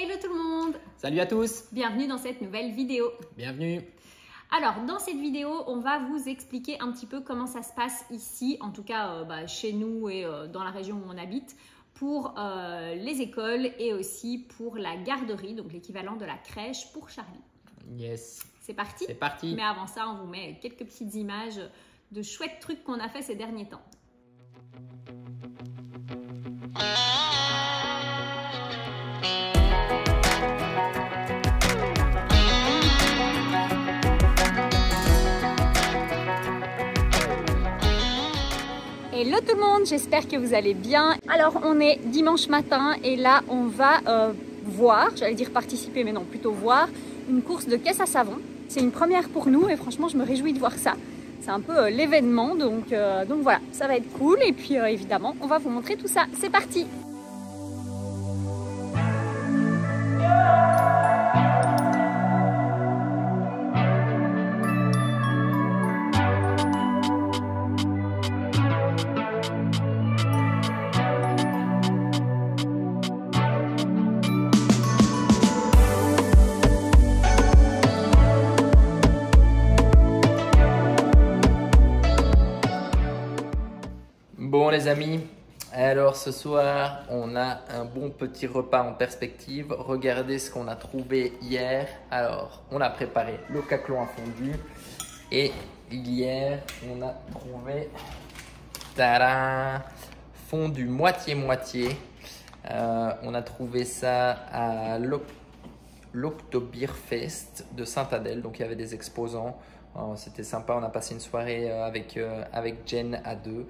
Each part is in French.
Hello tout le monde! Salut à tous! Bienvenue dans cette nouvelle vidéo. Bienvenue! Alors, dans cette vidéo, on va vous expliquer un petit peu comment ça se passe ici, en tout cas chez nous et dans la région où on habite, pour les écoles et aussi pour la garderie, donc l'équivalent de la crèche pour Charlie. Yes! C'est parti? C'est parti! Mais avant ça, on vous met quelques petites images de chouettes trucs qu'on a fait ces derniers temps. Hello tout le monde, j'espère que vous allez bien. Alors on est dimanche matin et là on va voir, j'allais dire participer mais non, plutôt voir une course de caisse à savon. C'est une première pour nous et franchement je me réjouis de voir ça. C'est un peu l'événement donc voilà, ça va être cool et puis évidemment on va vous montrer tout ça. C'est parti! Bon les amis, alors ce soir on a un bon petit repas en perspective. Regardez ce qu'on a trouvé hier. Alors on a préparé le caclon à fondu et hier on a trouvé tadam, fondu moitié-moitié. On a trouvé ça à l'Oktoberfest de Saint-Adèle, donc il y avait des exposants. C'était sympa, on a passé une soirée avec Jen à deux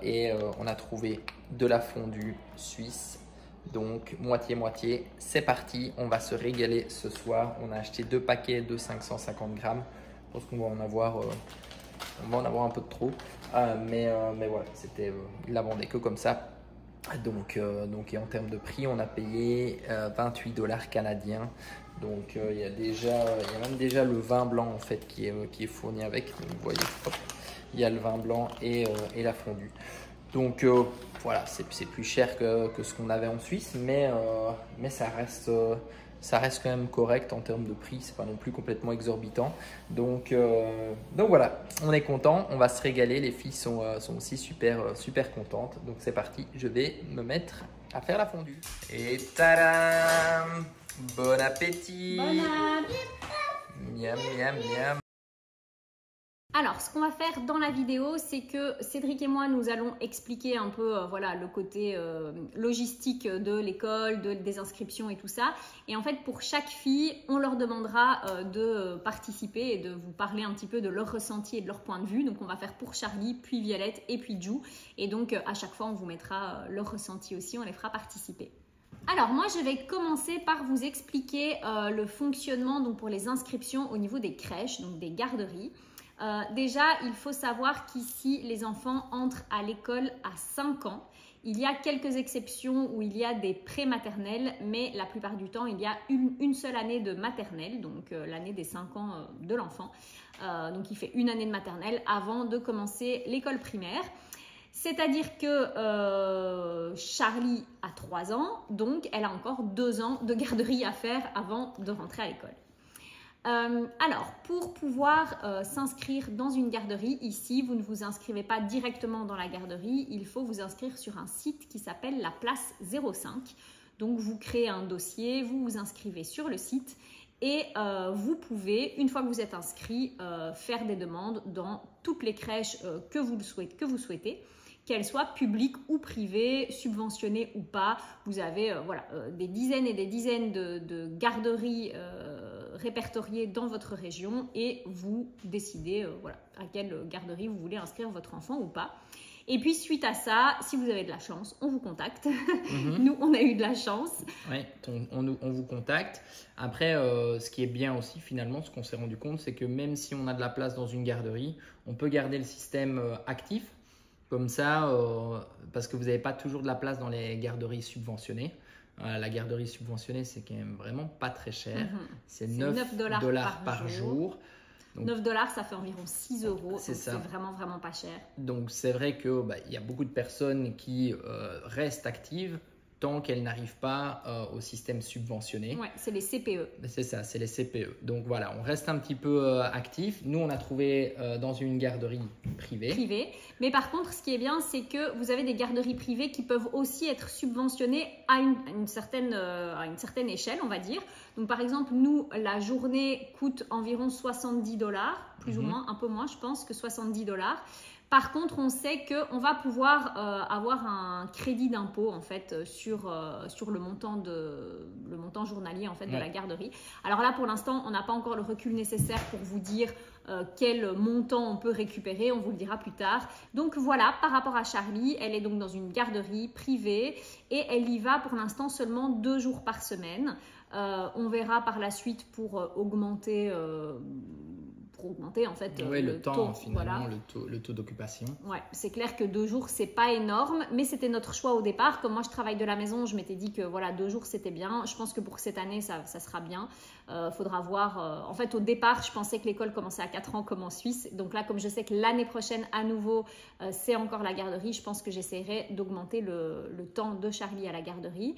et on a trouvé de la fondue suisse, donc moitié-moitié. C'est parti, on va se régaler ce soir. On a acheté 2 paquets de 550 grammes. Je pense qu'on va en avoir, un peu de trop, mais voilà, il la vendait que comme ça. Donc et en termes de prix, on a payé 28$ canadiens. Donc il y a même déjà le vin blanc en fait qui est fourni avec. Donc vous voyez, hop, il y a le vin blanc et la fondue. Donc voilà, c'est plus cher que ce qu'on avait en Suisse, mais ça reste quand même correct en termes de prix. C'est pas non plus complètement exorbitant. Donc voilà, on est content, on va se régaler. Les filles sont aussi super contentes. Donc c'est parti, je vais me mettre à faire la fondue. Et tadam! Bon appétit! Bon appétit! Miam miam miam! Alors, ce qu'on va faire dans la vidéo, c'est que Cédric et moi, nous allons expliquer un peu voilà, le côté logistique de l'école, des inscriptions et tout ça. Et en fait, pour chaque fille, on leur demandera de participer et de vous parler un petit peu de leur ressenti et de leur point de vue. Donc, on va faire pour Charlie, puis Violette et puis Ju. Et donc, à chaque fois, on vous mettra leur ressenti aussi, on les fera participer. Alors moi je vais commencer par vous expliquer le fonctionnement donc, pour les inscriptions au niveau des crèches, donc des garderies. Déjà il faut savoir qu'ici les enfants entrent à l'école à 5 ans. Il y a quelques exceptions où il y a des pré-maternelles, mais la plupart du temps il y a une seule année de maternelle, donc l'année des 5 ans de l'enfant. Donc il fait une année de maternelle avant de commencer l'école primaire. C'est-à-dire que Charlie a 3 ans, donc elle a encore 2 ans de garderie à faire avant de rentrer à l'école. Alors, pour pouvoir s'inscrire dans une garderie, ici, vous ne vous inscrivez pas directement dans la garderie, il faut vous inscrire sur un site qui s'appelle la place 05. Donc, vous créez un dossier, vous vous inscrivez sur le site et vous pouvez, une fois que vous êtes inscrit, faire des demandes dans toutes les crèches que vous souhaitez. Qu'elles soient publiques ou privées, subventionnées ou pas. Vous avez des dizaines et des dizaines de garderies répertoriées dans votre région et vous décidez à quelle garderie vous voulez inscrire votre enfant ou pas. Et puis suite à ça, si vous avez de la chance, on vous contacte. Nous, on a eu de la chance. Oui, on vous contacte. Après, ce qui est bien aussi finalement, ce qu'on s'est rendu compte, c'est que même si on a de la place dans une garderie, on peut garder le système actif. Comme ça, parce que vous n'avez pas toujours de la place dans les garderies subventionnées. La garderie subventionnée, c'est quand même vraiment pas très cher. C'est 9$ par jour. Donc, 9$, ça fait environ 6 euros. C'est ça. C'est vraiment pas cher. Donc, c'est vrai qu'il y a beaucoup de personnes qui restent actives tant qu'elle n'arrive pas au système subventionné. Ouais, c'est les CPE. C'est ça, c'est les CPE. Donc voilà, on reste un petit peu actif. Nous, on a trouvé dans une garderie privée. Mais par contre, ce qui est bien, c'est que vous avez des garderies privées qui peuvent aussi être subventionnées à une certaine échelle, on va dire. Donc par exemple, nous, la journée coûte environ 70 $, plus ou moins, un peu moins, je pense que 70 $. Par contre, on sait qu'on va pouvoir avoir un crédit d'impôt en fait sur le montant journalier en fait de la garderie. Alors là, pour l'instant, on n'a pas encore le recul nécessaire pour vous dire quel montant on peut récupérer. On vous le dira plus tard. Donc voilà, par rapport à Charlie, elle est donc dans une garderie privée et elle y va pour l'instant seulement 2 jours par semaine. On verra par la suite pour augmenter en fait le temps taux, finalement, le taux d'occupation. Ouais, c'est clair que 2 jours c'est pas énorme, mais c'était notre choix au départ. Comme moi je travaille de la maison, je m'étais dit que voilà 2 jours c'était bien. Je pense que pour cette année ça sera bien. Faudra voir. En fait au départ je pensais que l'école commençait à 4 ans comme en Suisse. Donc là comme je sais que l'année prochaine à nouveau c'est encore la garderie, je pense que j'essaierai d'augmenter le temps de Charlie à la garderie.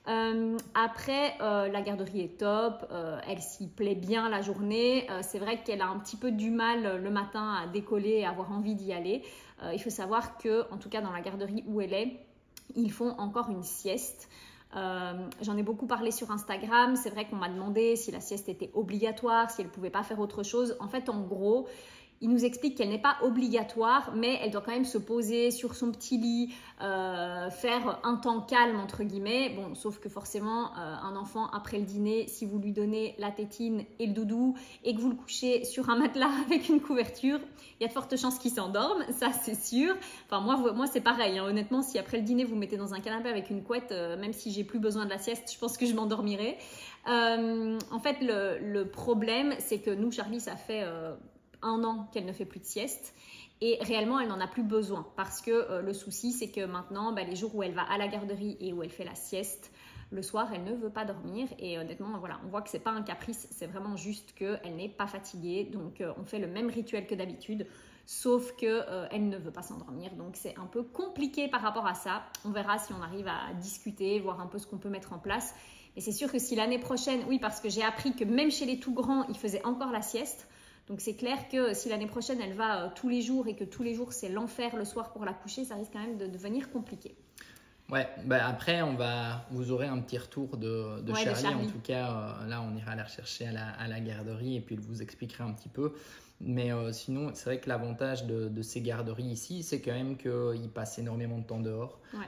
Après la garderie est top, elle s'y plaît bien la journée. C'est vrai qu'elle a un petit peu du mal le matin à décoller et avoir envie d'y aller. Il faut savoir que en tout cas dans la garderie où elle est, ils font encore une sieste. J'en ai beaucoup parlé sur Instagram. C'est vrai qu'on m'a demandé si la sieste était obligatoire, si elle ne pouvait pas faire autre chose. En fait, en gros, il nous explique qu'elle n'est pas obligatoire, mais elle doit quand même se poser sur son petit lit, faire un temps calme entre guillemets. Bon, sauf que forcément, un enfant après le dîner, si vous lui donnez la tétine et le doudou et que vous le couchez sur un matelas avec une couverture, il y a de fortes chances qu'il s'endorme, ça c'est sûr. Enfin moi c'est pareil, hein. Honnêtement, si après le dîner vous mettez dans un canapé avec une couette, même si j'ai plus besoin de la sieste, je pense que je m'endormirai. En fait, le problème, c'est que nous, Charlie, ça fait 1 an qu'elle ne fait plus de sieste et réellement elle n'en a plus besoin parce que le souci c'est que maintenant les jours où elle va à la garderie et où elle fait la sieste, le soir elle ne veut pas dormir et honnêtement voilà, on voit que c'est pas un caprice, c'est vraiment juste qu'elle n'est pas fatiguée, donc on fait le même rituel que d'habitude sauf qu'elle ne veut pas s'endormir, donc c'est un peu compliqué par rapport à ça. On verra si on arrive à discuter, voir un peu ce qu'on peut mettre en place, mais c'est sûr que si l'année prochaine, oui, parce que j'ai appris que même chez les tout grands ils faisaient encore la sieste. Donc c'est clair que si l'année prochaine elle va tous les jours et que tous les jours c'est l'enfer le soir pour la coucher, ça risque quand même de devenir compliqué. Ouais, après vous aurez un petit retour de Charlie. En tout cas, là on ira la rechercher à la garderie et puis il vous expliquera un petit peu. Mais sinon, c'est vrai que l'avantage de ces garderies ici, c'est quand même qu'ils passent énormément de temps dehors. Ouais.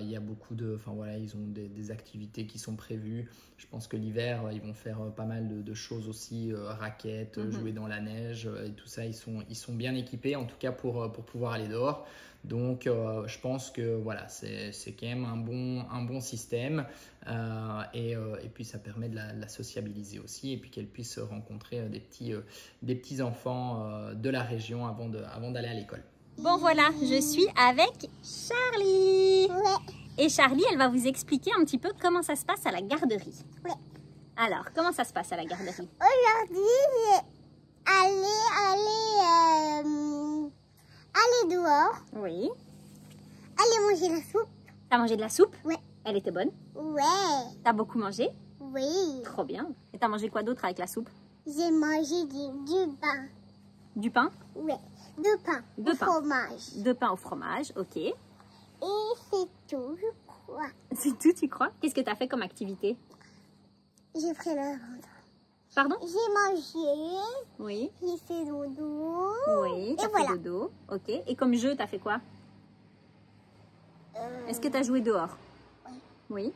Il y a beaucoup ils ont des activités qui sont prévues. Je pense que l'hiver, ils vont faire pas mal de choses aussi, raquettes, jouer dans la neige et tout ça. Ils sont bien équipés, en tout cas pour pouvoir aller dehors. Donc, je pense que voilà, c'est quand même un bon système et puis ça permet de la sociabiliser aussi et puis qu'elle puisse rencontrer des petits enfants de la région avant d'aller à l'école. Bon voilà, je suis avec Charlie. Ouais. Et Charlie, elle va vous expliquer un petit peu comment ça se passe à la garderie. Ouais. Alors, comment ça se passe à la garderie? Aujourd'hui, aller dehors. Oui. Aller manger la soupe. T'as mangé de la soupe? Ouais. Elle était bonne? Ouais. T'as beaucoup mangé? Oui. Trop bien. Et t'as mangé quoi d'autre avec la soupe? J'ai mangé du pain. Du pain? Ouais. Du pain. De au pain. Fromage. De pain au fromage, ok. Et c'est tout, je crois. C'est tout, tu crois? Qu'est-ce que t'as fait comme activité? J'ai pris le ventre. Pardon? J'ai mangé. Oui. J'ai fait dodo. Oui, t'as Et fait voilà. dodo. Ok. Et comme jeu, t'as fait quoi? Est-ce que t'as joué dehors? Oui. Oui.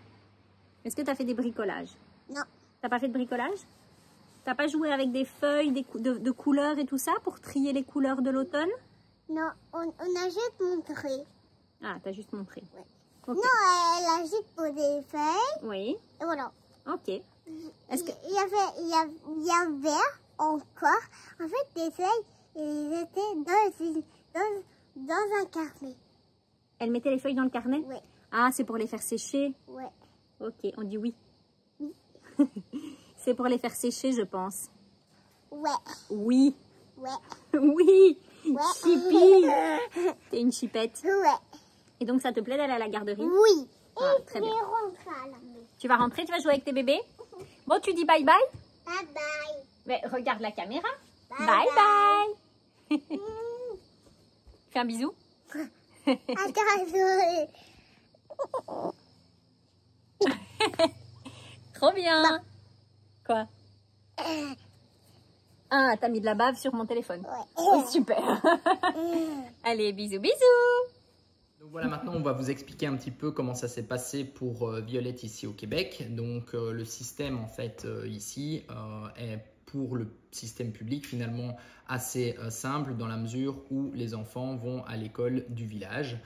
Est-ce que t'as fait des bricolages? Non. T'as pas fait de bricolage? T'as pas joué avec des feuilles de couleurs et tout ça pour trier les couleurs de l'automne? Non, on a juste montré. Ah, t'as juste montré. Ouais. Ok. Non, elle a juste posé des feuilles. Oui. Et voilà. Ok. Est-ce que... Il y avait encore, en fait, des feuilles, ils étaient dans un carnet. Elle mettait les feuilles dans le carnet? Oui. Ah, c'est pour les faire sécher? Ouais. Ok, on dit oui. Oui. C'est pour les faire sécher, je pense. Ouais. Oui. Ouais. Oui. Ouais. Chippy. T'es une chipette. Ouais. Et donc, ça te plaît d'aller à la garderie? Oui. Ah, très Je bien. vais rentrer à la maison. Tu vas rentrer, tu vas jouer avec tes bébés? Bon, tu dis bye bye? Bye bye. Mais regarde la caméra. Bye Bye bye. Mm. Fais un bisou. Attends, Trop bien. Quoi? Ah, t'as mis de la bave sur mon téléphone. Oh, super. Allez, bisous, bisous. Donc voilà, maintenant on va vous expliquer un petit peu comment ça s'est passé pour Violette ici au Québec. Donc le système en fait ici est pour le système public finalement assez simple dans la mesure où les enfants vont à l'école du village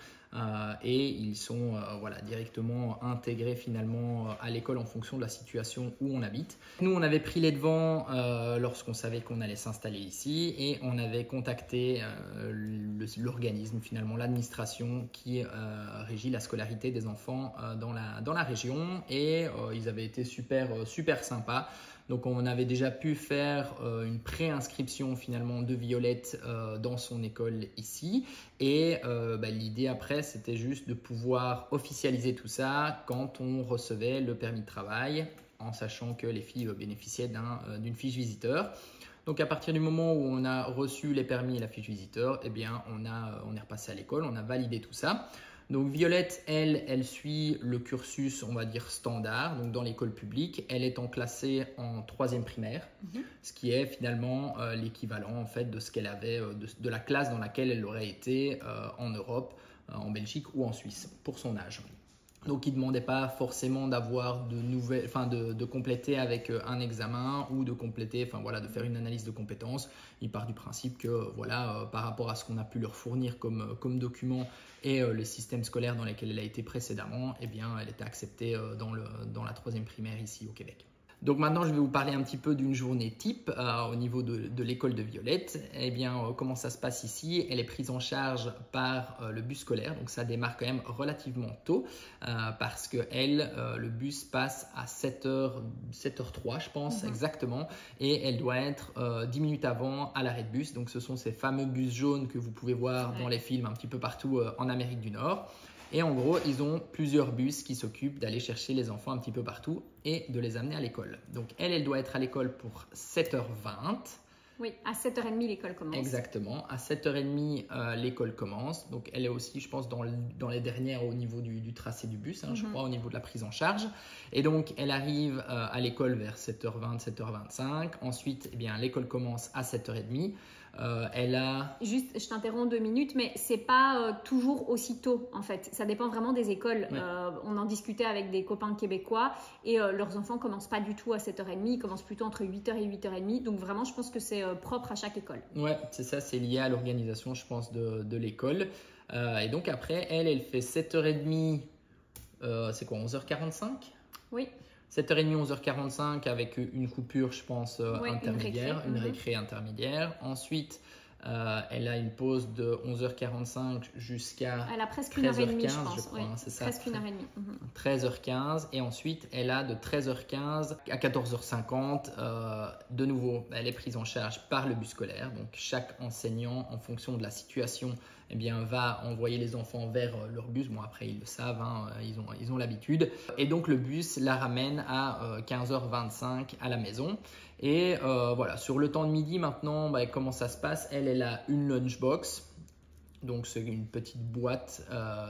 et ils sont voilà, directement intégrés finalement à l'école en fonction de la situation où on habite. Nous on avait pris les devants lorsqu'on savait qu'on allait s'installer ici et on avait contacté l'organisme finalement, l'administration qui régit la scolarité des enfants dans la région et ils avaient été super sympas. Donc on avait déjà pu faire une préinscription finalement de Violette dans son école ici et l'idée après c'était juste de pouvoir officialiser tout ça quand on recevait le permis de travail en sachant que les filles bénéficiaient d'une fiche visiteur. Donc à partir du moment où on a reçu les permis et la fiche visiteur, eh bien on est repassé à l'école, on a validé tout ça. Donc Violette, elle suit le cursus, on va dire standard, donc dans l'école publique. Elle est classée en 3e primaire, ce qui est finalement l'équivalent en fait de ce qu'elle avait, de la classe dans laquelle elle aurait été en Europe, en Belgique ou en Suisse pour son âge. Donc, il ne demandait pas forcément d'avoir de compléter avec un examen ou de compléter, de faire une analyse de compétences. Il part du principe que, par rapport à ce qu'on a pu leur fournir comme document et les systèmes scolaires dans lesquels elle a été précédemment, eh bien, elle était acceptée dans la 3e primaire ici au Québec. Donc maintenant, je vais vous parler un petit peu d'une journée type au niveau de l'école de Violette. Eh bien, comment ça se passe ici? Elle est prise en charge par le bus scolaire. Donc ça démarre quand même relativement tôt parce que le bus passe à 7h03, je pense exactement. Et elle doit être 10 minutes avant à l'arrêt de bus. Donc ce sont ces fameux bus jaunes que vous pouvez voir dans les films un petit peu partout en Amérique du Nord. Et en gros, ils ont plusieurs bus qui s'occupent d'aller chercher les enfants un petit peu partout et de les amener à l'école. Donc elle doit être à l'école pour 7h20. Oui, à 7h30 l'école commence. Exactement, à 7h30 l'école commence. Donc elle est aussi, je pense, dans les dernières au niveau du tracé du bus, je crois, au niveau de la prise en charge. Et donc elle arrive à l'école vers 7h20, 7h25. Ensuite, eh bien, l'école commence à 7h30. Juste, je t'interromps 2 minutes, mais c'est pas toujours aussitôt en fait. Ça dépend vraiment des écoles. Ouais. On en discutait avec des copains québécois et leurs enfants commencent pas du tout à 7h30, ils commencent plutôt entre 8h et 8h30. Donc vraiment, je pense que c'est propre à chaque école. Ouais, c'est ça, c'est lié à l'organisation, je pense, de l'école. Et donc après, elle fait 7h30, c'est quoi, 11h45? Oui. 7h30, 11h45 avec une coupure, je pense, intermédiaire, une récré intermédiaire. Ensuite, elle a une pause de 11h45 jusqu'à 13h15, elle a presque 1h30, je pense. je crois, Oui, c'est ça. presque 1h30. 13h15 et ensuite elle a de 13h15 à 14h50 de nouveau elle est prise en charge par le bus scolaire. Donc chaque enseignant en fonction de la situation eh bien, va envoyer les enfants vers leur bus. Bon après ils le savent, ils ont l'habitude et donc le bus la ramène à 15h25 à la maison. Et voilà, sur le temps de midi maintenant, comment ça se passe? Elle a une lunchbox. Donc c'est une petite boîte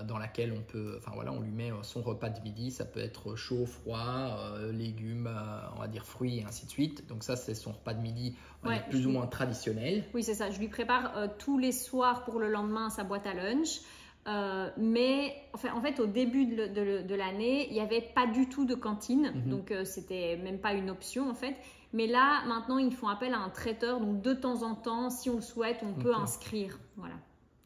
dans laquelle on lui met son repas de midi. Ça peut être chaud, froid, légumes, on va dire fruits et ainsi de suite. Donc ça c'est son repas de midi plus ou moins traditionnel. Oui c'est ça, je lui prépare tous les soirs pour le lendemain sa boîte à lunch. Mais en fait au début de l'année il n'y avait pas du tout de cantine, donc c'était même pas une option en fait. Mais là maintenant ils font appel à un traiteur, donc de temps en temps si on le souhaite on peut inscrire, voilà.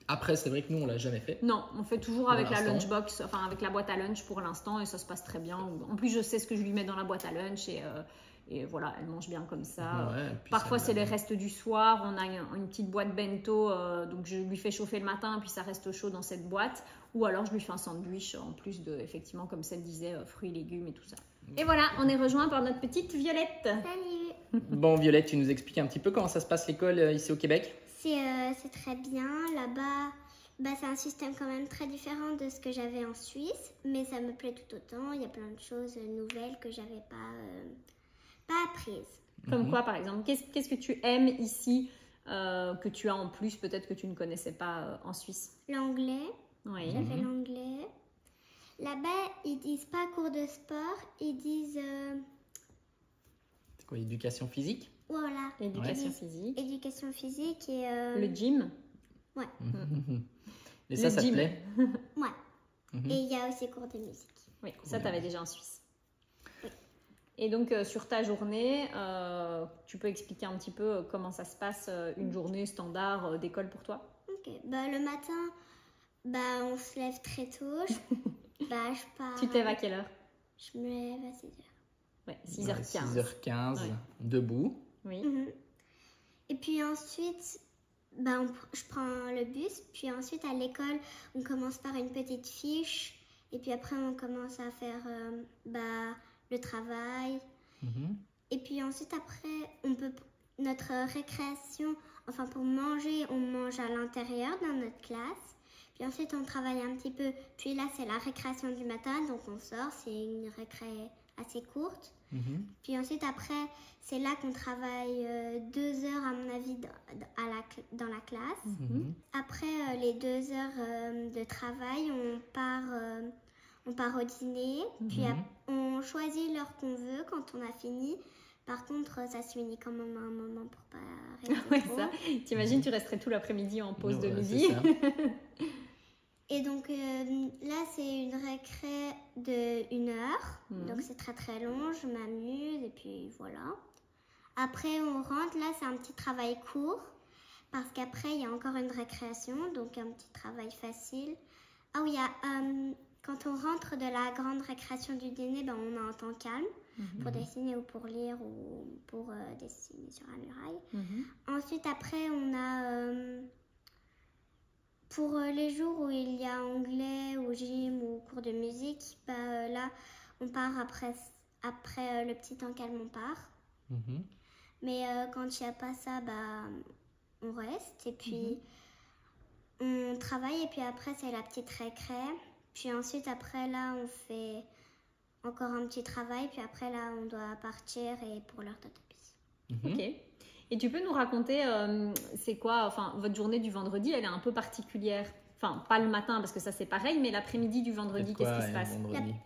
Après, c'est vrai que nous, on l'a jamais fait. Non, on fait toujours avec la lunchbox, avec la boîte à lunch pour l'instant et ça se passe très bien. En plus, je sais ce que je lui mets dans la boîte à lunch et voilà, elle mange bien comme ça. Ouais, parfois, c'est les restes du soir. On a une petite boîte bento, donc je lui fais chauffer le matin puis ça reste chaud dans cette boîte. Ou alors, je lui fais un sandwich en plus de, effectivement, comme celle disait, fruits, légumes et tout ça. Et voilà, on est rejoint par notre petite Violette. Salut. Bon, Violette, tu nous expliques un petit peu comment ça se passe l'école ici au Québec? C'est très bien. Là-bas, c'est un système quand même très différent de ce que j'avais en Suisse, mais ça me plaît tout autant. Il y a plein de choses nouvelles que j'avais pas apprises. Comme quoi, par exemple? Qu'est-ce que tu aimes ici que tu as en plus, peut-être que tu ne connaissais pas en Suisse? L'anglais, Oui. j'ai fait l'anglais. Là-bas, ils disent pas cours de sport, ils disent... C'est quoi, éducation physique? voilà, Éducation physique. éducation physique et... Le gym. Ouais, Et Le ça te gym. plaît? ouais. Mhm. Et il y a aussi cours de musique. Oui, ça, tu avais déjà en Suisse. Et donc, sur ta journée, tu peux expliquer un petit peu comment ça se passe, une journée standard d'école pour toi? Ok, le matin, on se lève très tôt. Je pars... Tu te lèves à quelle heure? Je me lève à 6h. Ouais, 6h15. 6h15, Ouais. debout. Oui. Et puis ensuite, je prends le bus. Puis ensuite, à l'école, on commence par une petite fiche. Et puis après, on commence à faire le travail. Et puis ensuite, après, notre récréation, enfin pour manger, on mange à l'intérieur dans notre classe. Puis ensuite, on travaille un petit peu. Puis là, c'est la récréation du matin, donc on sort. C'est une récré assez courte. Puis ensuite, après, c'est là qu'on travaille 2 heures, à mon avis, dans la classe. Après les 2 heures de travail, on part au dîner. Puis on choisit l'heure qu'on veut quand on a fini. Par contre, ça se finit quand même à un moment pour pas rester Ouais, trop. ça. T'imagines, tu resterais tout l'après-midi en pause de Ouais, midi. c'est ça. Et donc là, c'est une récré de 1 heure. Donc c'est très très long, je m'amuse et puis voilà. Après, on rentre. Là, c'est un petit travail court. Parce qu'après, il y a encore une récréation. Donc un petit travail facile. Ah oui, quand on rentre de la grande récréation du dîner, on a un temps calme. Pour dessiner ou pour lire ou pour dessiner sur la muraille. Ensuite, après, on a... pour les jours où il y a anglais ou gym ou cours de musique, là, on part après le petit temps calme, on part. Mais quand il n'y a pas ça, on reste. Et puis, on travaille. Et puis après, c'est la petite récré. Puis ensuite, après, là, on fait encore un petit travail. Puis après, là, on doit partir et pour l'heure d'autobus. Ok. Et tu peux nous raconter, c'est quoi, enfin, votre journée du vendredi, elle est un peu particulière. Enfin, pas le matin parce que ça c'est pareil, mais l'après-midi du vendredi, qu'est-ce qui se passe?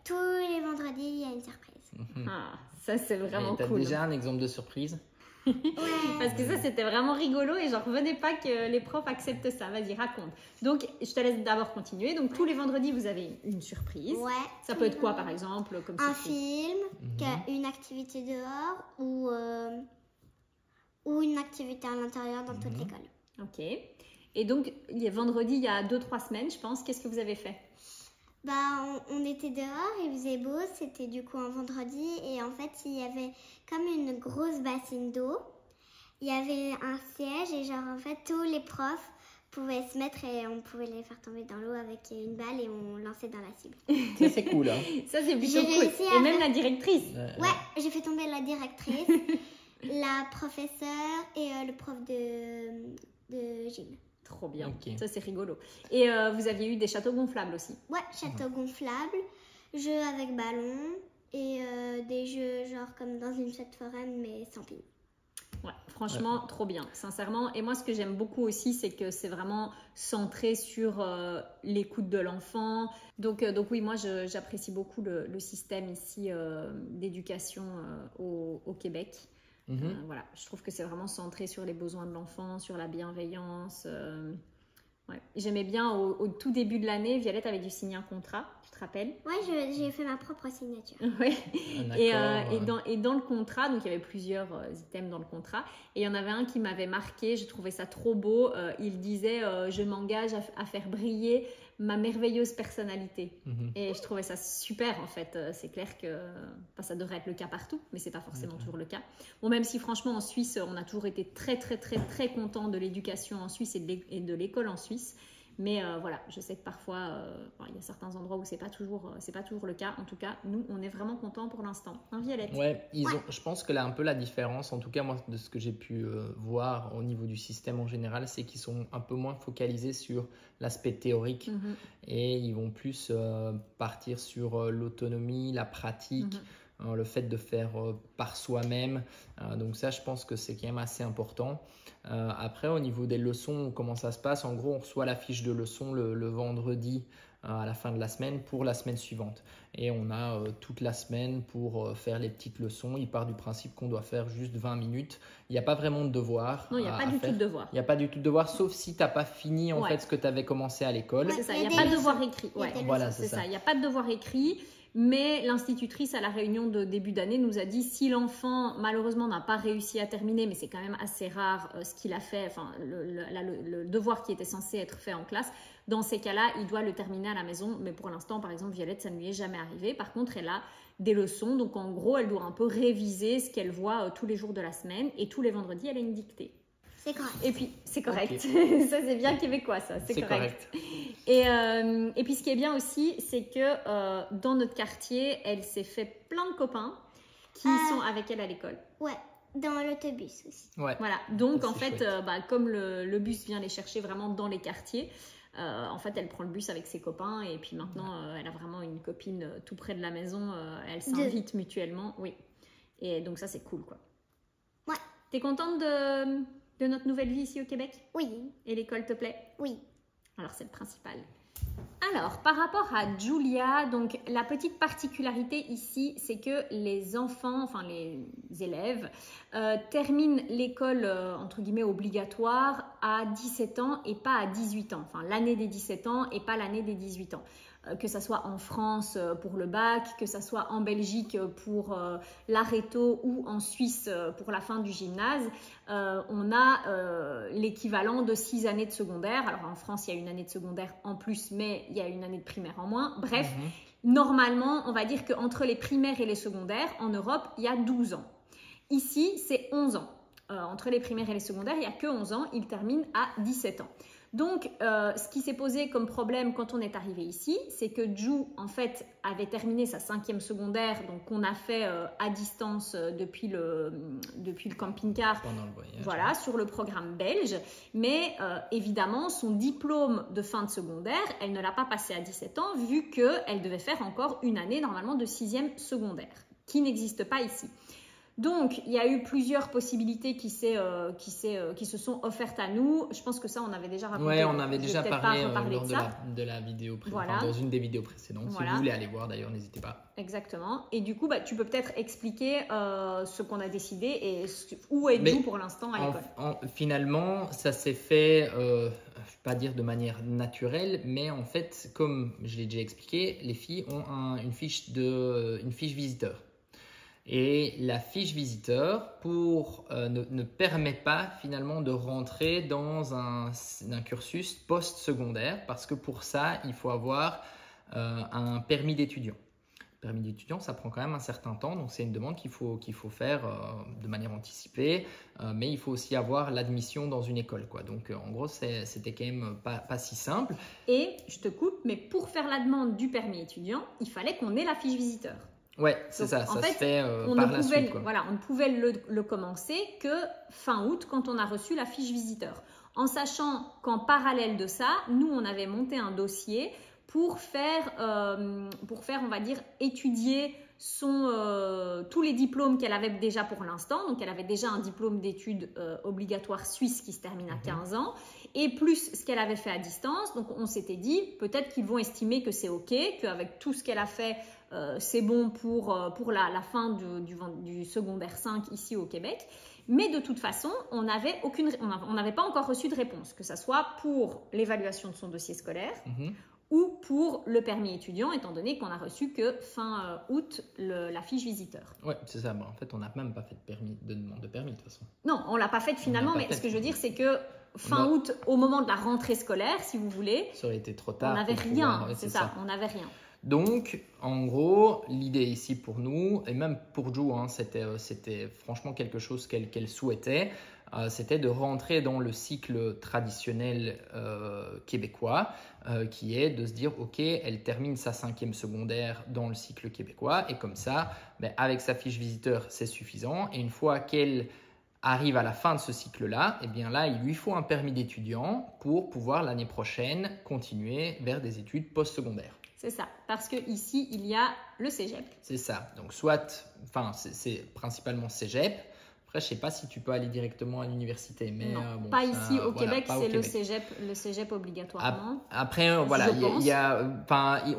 Tous les vendredis, il y a une surprise. Ah, ça c'est vraiment T'as cool. déjà un exemple de surprise? Parce que ça c'était vraiment rigolo et j'en revenais pas que les profs acceptent ça. Vas-y, raconte. Donc, je te laisse d'abord continuer. Donc, tous les vendredis, vous avez une surprise. Ouais. Ça peut être quoi par exemple comme Un surprise? film, une activité dehors ou une activité à l'intérieur dans toute l'école. Ok. Et donc, vendredi, il y a 2-3 semaines, je pense, qu'est-ce que vous avez fait? On était dehors, il faisait beau, c'était du coup un vendredi et en fait il y avait comme une grosse bassine d'eau, il y avait un siège et en fait tous les profs pouvaient se mettre et on pouvait les faire tomber dans l'eau avec une balle et on lançait dans la cible. Ça c'est cool, hein? Ça c'est plutôt J'ai cool. réussi à Et même faire- la directrice. Ouais, j'ai fait tomber la directrice, la professeure et le prof de gym. Trop bien. Ok. Ça c'est rigolo. Et vous aviez eu des châteaux gonflables aussi. Ouais, château gonflable, jeux avec ballon et des jeux genre comme dans une fête foraine mais sans pile. Ouais, franchement, trop bien, sincèrement. Et moi, ce que j'aime beaucoup aussi, c'est que c'est vraiment centré sur l'écoute de l'enfant. Donc oui, moi, j'apprécie beaucoup le système ici d'éducation au Québec. Voilà, je trouve que c'est vraiment centré sur les besoins de l'enfant, sur la bienveillance. Ouais. J'aimais bien au tout début de l'année, Violette avait dû signer un contrat, tu te rappelles? Ouais, j'ai fait ma propre signature. Ouais. Un Et accord, dans le contrat, donc il y avait plusieurs items dans le contrat, et il y en avait un qui m'avait marqué, je trouvais ça trop beau. Il disait je m'engage à faire briller ma merveilleuse personnalité. Et je trouvais ça super en fait. C'est clair que ça devrait être le cas partout, mais c'est pas forcément toujours le cas. Bon, même si franchement en Suisse, on a toujours été très très très très content de l'éducation en Suisse et de l'école en Suisse. Mais voilà, je sais que parfois, il y a certains endroits où c'est pas toujours le cas. En tout cas, nous, on est vraiment contents pour l'instant. Hein, Violette? Ouais, je pense que là, un peu la différence, en tout cas moi de ce que j'ai pu voir au niveau du système en général, c'est qu'ils sont un peu moins focalisés sur l'aspect théorique et ils vont plus partir sur l'autonomie, la pratique, le fait de faire par soi-même. Donc ça, je pense que c'est quand même assez important. Après, au niveau des leçons, comment ça se passe? En gros, on reçoit la fiche de leçon le vendredi à la fin de la semaine pour la semaine suivante. Et on a toute la semaine pour faire les petites leçons. Il part du principe qu'on doit faire juste 20 minutes. Il n'y a pas vraiment de devoir. Non, il n'y a pas du tout de devoir. Il n'y a pas du tout de devoir, sauf si tu n'as pas fini en fait ce que tu avais commencé à l'école. Ouais, c'est ça, il n'y a pas de devoir écrit. Ouais, voilà, c'est ça. Il n'y a pas de devoir écrit. Mais l'institutrice à la réunion de début d'année nous a dit si l'enfant malheureusement n'a pas réussi à terminer, mais c'est quand même assez rare ce qu'il a fait, enfin le devoir qui était censé être fait en classe, dans ces cas-là, il doit le terminer à la maison. Mais pour l'instant, par exemple, Violette, ça ne lui est jamais arrivé. Par contre, elle a des leçons, donc en gros, elle doit un peu réviser ce qu'elle voit tous les jours de la semaine et tous les vendredis, elle a une dictée. C'est correct. Et puis, c'est correct. Okay. Ça, c'est bien québécois, ça. C'est correct. correct. Et puis, ce qui est bien aussi, c'est que dans notre quartier, elle s'est fait plein de copains qui sont avec elle à l'école. Ouais, dans l'autobus aussi. Ouais. Voilà. Donc, ça, en fait, comme le bus vient les chercher vraiment dans les quartiers, en fait, elle prend le bus avec ses copains et puis maintenant, elle a vraiment une copine tout près de la maison. Elle s'invite mutuellement. Oui. Et donc, ça, c'est cool, quoi. Ouais. T'es contente de notre nouvelle vie ici au Québec? Oui. Et l'école te plaît? Oui. Alors, c'est le principal. Alors, par rapport à Julia, donc la petite particularité ici, c'est que les enfants, enfin les élèves, terminent l'école, entre guillemets, obligatoire à 17 ans et pas à 18 ans. Enfin, l'année des 17 ans et pas l'année des 18 ans. Que ça soit en France pour le bac, que ça soit en Belgique pour l'aréto ou en Suisse pour la fin du gymnase, on a l'équivalent de 6 années de secondaire. Alors en France, il y a une année de secondaire en plus, mais il y a une année de primaire en moins. Bref, normalement, on va dire qu'entre les primaires et les secondaires, en Europe, il y a 12 ans. Ici, c'est 11 ans. Entre les primaires et les secondaires, il n'y a que 11 ans. Ils terminent à 17 ans. Donc, ce qui s'est posé comme problème quand on est arrivé ici, c'est que Ju, en fait, avait terminé sa 5e secondaire, donc qu'on a fait à distance depuis le camping-car. Pendant le voyage. Voilà, sur le programme belge. Mais évidemment, son diplôme de fin de secondaire, elle ne l'a pas passé à 17 ans, vu qu'elle devait faire encore une année, normalement, de 6e secondaire, qui n'existe pas ici. Donc, il y a eu plusieurs possibilités qui se sont offertes à nous. Je pense que ça, on avait déjà raconté. Ouais, on avait déjà parlé lors de ça. de la vidéo précédente, Voilà. dans une des vidéos précédentes. Voilà. Si vous voulez aller voir, d'ailleurs, n'hésitez pas. Exactement. Et du coup, tu peux peut-être expliquer ce qu'on a décidé et où êtes-vous pour l'instant à l'école. Finalement, ça s'est fait, je ne vais pas dire de manière naturelle, mais en fait, comme je l'ai déjà expliqué, les filles ont une fiche visiteur. Et la fiche visiteur ne permet pas finalement de rentrer dans un cursus post-secondaire parce que pour ça, il faut avoir un permis d'étudiant. Le permis d'étudiant, ça prend quand même un certain temps, donc c'est une demande qu'il faut faire de manière anticipée, mais il faut aussi avoir l'admission dans une école, quoi. Donc en gros, c'était quand même pas si simple. Et je te coupe, mais pour faire la demande du permis étudiant, il fallait qu'on ait la fiche visiteur. Ouais, c'est ça. En ça fait, se fait on par ne la pouvait, suite, quoi. voilà, on ne pouvait le commencer que fin août quand on a reçu la fiche visiteur. En sachant qu'en parallèle de ça, nous, on avait monté un dossier pour faire, on va dire, étudier tous les diplômes qu'elle avait déjà pour l'instant. Donc, elle avait déjà un diplôme d'études obligatoire suisse qui se termine à 15 ans et plus ce qu'elle avait fait à distance. Donc, on s'était dit, peut-être qu'ils vont estimer que c'est OK, qu'avec tout ce qu'elle a fait, c'est bon pour la fin du secondaire 5 ici au Québec. Mais de toute façon, on n'avait pas encore reçu de réponse, que ce soit pour l'évaluation de son dossier scolaire ou pour le permis étudiant, étant donné qu'on a reçu que fin août la fiche visiteur. Ouais, c'est ça. Bon, en fait, on n'a même pas fait de demande de permis de toute façon. Non, on ne l'a pas faite finalement, mais ce que je veux dire, c'est que fin août, au moment de la rentrée scolaire, si vous voulez, ça aurait été trop tard. On n'avait rien, c'est ça, on n'avait rien. Donc, en gros, l'idée ici pour nous, et même pour Ju, c'était franchement quelque chose qu'elle souhaitait. c'était de rentrer dans le cycle traditionnel québécois, qui est de se dire, ok, elle termine sa 5e secondaire dans le cycle québécois, et comme ça, avec sa fiche visiteur, c'est suffisant. Et une fois qu'elle arrive à la fin de ce cycle-là, eh bien là, il lui faut un permis d'étudiant pour pouvoir l'année prochaine continuer vers des études postsecondaires. C'est ça, parce qu'ici, il y a le cégep. C'est ça. Donc, c'est principalement cégep. Après, je ne sais pas si tu peux aller directement à l'université. Mais, non, pas ici au Québec, c'est le cégep obligatoirement. Après, voilà,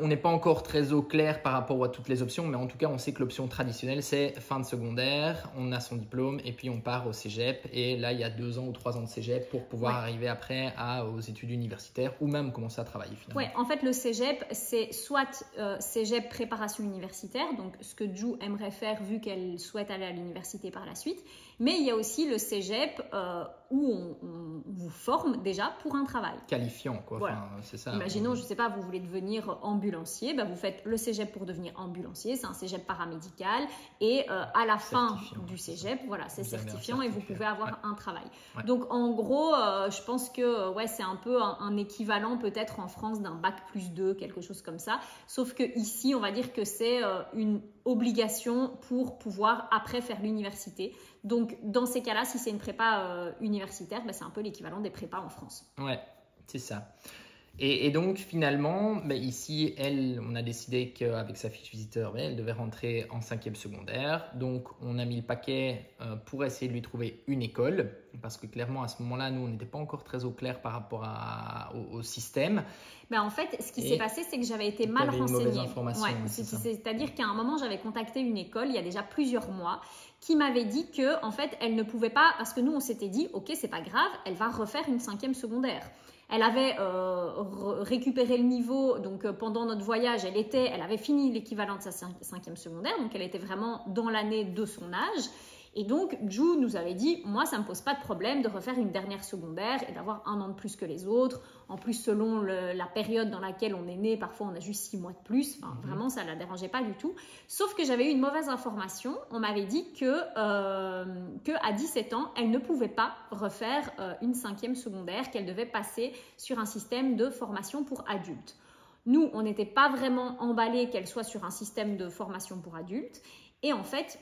on n'est pas encore très au clair par rapport à toutes les options, mais en tout cas, on sait que l'option traditionnelle, c'est fin de secondaire, on a son diplôme et puis on part au cégep. Et là, il y a 2 ans ou 3 ans de cégep pour pouvoir arriver après aux études universitaires ou même commencer à travailler finalement. Oui, en fait, le cégep, c'est soit cégep préparation universitaire, donc ce que Ju aimerait faire vu qu'elle souhaite aller à l'université par la suite. Mais il y a aussi le cégep où on vous forme déjà pour un travail. Qualifiant, quoi. Voilà. C'est ça. Imaginons, je ne sais pas, vous voulez devenir ambulancier, vous faites le cégep pour devenir ambulancier, c'est un cégep paramédical et à la fin du cégep, voilà, c'est certifiant et vous pouvez avoir un travail. Ouais. Donc en gros, je pense que c'est un peu un équivalent peut-être en France d'un bac+2, quelque chose comme ça. Sauf que ici, on va dire que c'est une obligation pour pouvoir après faire l'université. Donc, dans ces cas-là, si c'est une prépa universitaire, c'est un peu l'équivalent des prépas en France. Ouais, c'est ça. Et donc, finalement, ici, on a décidé qu'avec sa fiche visiteur, elle devait rentrer en 5e secondaire. Donc, on a mis le paquet pour essayer de lui trouver une école. Parce que clairement, à ce moment-là, nous, on n'était pas encore très au clair par rapport au système. En fait, ce qui s'est passé, c'est que j'avais été mal renseignée. Une mauvaise information. C'est-à-dire qu'à un moment, j'avais contacté une école, il y a déjà plusieurs mois, qui m'avait dit que, en fait, elle ne pouvait pas, parce que nous, on s'était dit, ok, c'est pas grave, elle va refaire une 5e secondaire. Elle avait récupéré le niveau, donc pendant notre voyage, elle avait fini l'équivalent de sa 5e secondaire, donc elle était vraiment dans l'année de son âge. Et donc, Ju nous avait dit, moi, ça ne me pose pas de problème de refaire une dernière secondaire et d'avoir 1 an de plus que les autres. En plus, selon la période dans laquelle on est né, parfois on a juste 6 mois de plus. Enfin, vraiment, ça ne la dérangeait pas du tout. Sauf que j'avais eu une mauvaise information. On m'avait dit qu'à 17 ans, elle ne pouvait pas refaire une 5e secondaire, qu'elle devait passer sur un système de formation pour adultes. Nous, on n'était pas vraiment emballés qu'elle soit sur un système de formation pour adultes. Et en fait,